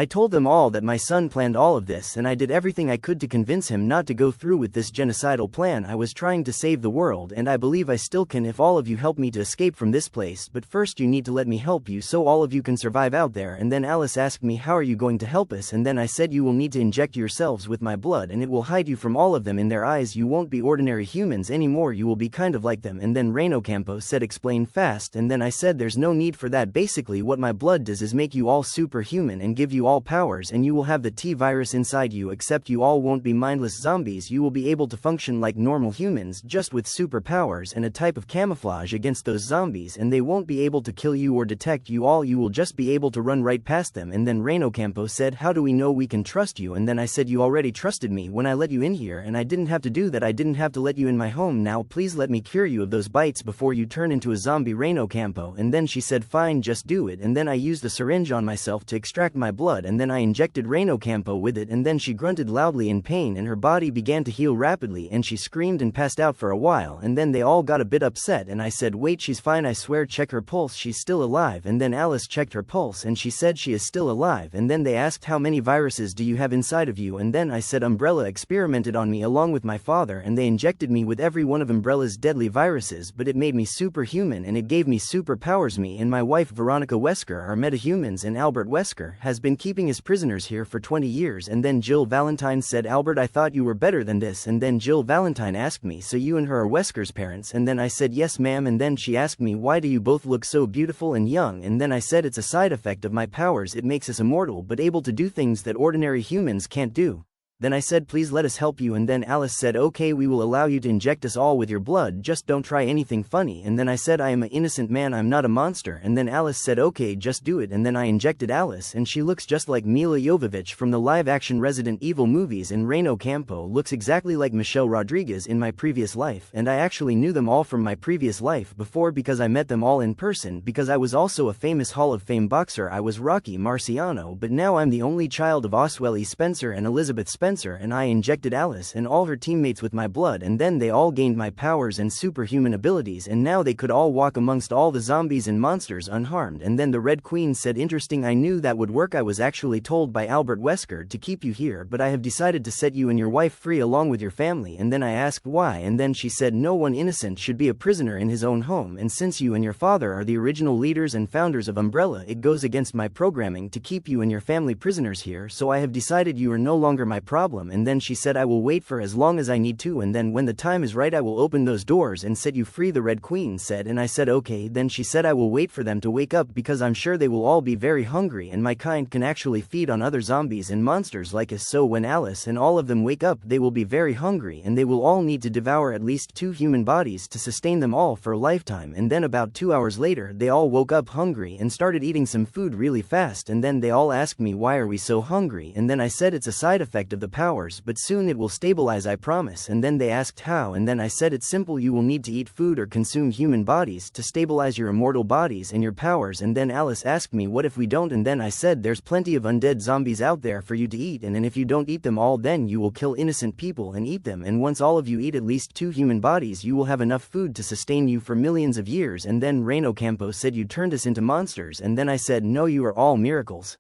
I told them all that my son planned all of this, and I did everything I could to convince him not to go through with this genocidal plan. I was trying to save the world, and I believe I still can if all of you help me to escape from this place, but first you need to let me help you so all of you can survive out there. And then Alice asked me, how are you going to help us? And then I said, you will need to inject yourselves with my blood, and it will hide you from all of them. In their eyes you won't be ordinary humans anymore, you will be kind of like them. And then Reino Campo said, explain fast. And then I said, there's no need for that. Basically what my blood does is make you all superhuman and give you all powers, and you will have the T-virus inside you, except you all won't be mindless zombies. You will be able to function like normal humans, just with superpowers and a type of camouflage against those zombies, and they won't be able to kill you or detect you all. You will just be able to run right past them. And then Reino Campo said, how do we know we can trust you? And then I said, you already trusted me when I let you in here, and I didn't have to do that. I didn't have to let you in my home. Now please let me cure you of those bites before you turn into a zombie, Reino Campo. And then she said, fine, just do it. And then I used a syringe on myself to extract my blood, and then I injected Reino Campo with it, and then she grunted loudly in pain and her body began to heal rapidly, and she screamed and passed out for a while. And then they all got a bit upset, and I said, wait, she's fine, I swear, check her pulse, she's still alive. And then Alice checked her pulse and she said she is still alive. And then they asked, how many viruses do you have inside of you? And then I said, Umbrella experimented on me along with my father, and they injected me with every one of Umbrella's deadly viruses, but it made me superhuman and it gave me superpowers. Me and my wife Veronica Wesker are metahumans, and Albert Wesker has been keeping his prisoners here for 20 years. And then Jill Valentine said, Albert, I thought you were better than this. And then Jill Valentine asked me, so you and her are Wesker's parents? And then I said, yes ma'am. And then she asked me, why do you both look so beautiful and young? And then I said, it's a side effect of my powers, it makes us immortal but able to do things that ordinary humans can't do. Then I said, please let us help you. And then Alice said, okay, we will allow you to inject us all with your blood, just don't try anything funny. And then I said, I am an innocent man, I'm not a monster. And then Alice said, okay, just do it. And then I injected Alice, and she looks just like Mila Jovovich from the live-action Resident Evil movies, and Reino Campo looks exactly like Michelle Rodriguez in my previous life, and I actually knew them all from my previous life before because I met them all in person, because I was also a famous Hall of Fame boxer. I was Rocky Marciano, but now I'm the only child of Oswell E. Spencer and Elizabeth Spencer, and I injected Alice and all her teammates with my blood, and then they all gained my powers and superhuman abilities, and now they could all walk amongst all the zombies and monsters unharmed. And then the Red Queen said, interesting, I knew that would work. I was actually told by Albert Wesker to keep you here, but I have decided to set you and your wife free along with your family. And then I asked why, and then she said, no one innocent should be a prisoner in his own home, and since you and your father are the original leaders and founders of Umbrella, it goes against my programming to keep you and your family prisoners here, so I have decided you are no longer my problem. And then she said, I will wait for as long as I need to, and then when the time is right I will open those doors and set you free, the Red Queen said. And I said, okay. Then she said, I will wait for them to wake up because I'm sure they will all be very hungry, and my kind can actually feed on other zombies and monsters like us, so when Alice and all of them wake up they will be very hungry, and they will all need to devour at least 2 human bodies to sustain them all for a lifetime. And then about 2 hours later they all woke up hungry and started eating some food really fast, and then they all asked me, why are we so hungry? And then I said, it's a side effect of the powers, but soon it will stabilize, I promise. And then they asked how, and then I said, it's simple, you will need to eat food or consume human bodies to stabilize your immortal bodies and your powers. And then Alice asked me, what if we don't? And then I said, there's plenty of undead zombies out there for you to eat, and if you don't eat them all then you will kill innocent people and eat them, and once all of you eat at least 2 human bodies you will have enough food to sustain you for millions of years. And then Reino Campo said, you turned us into monsters. And then I said, no, you are all miracles.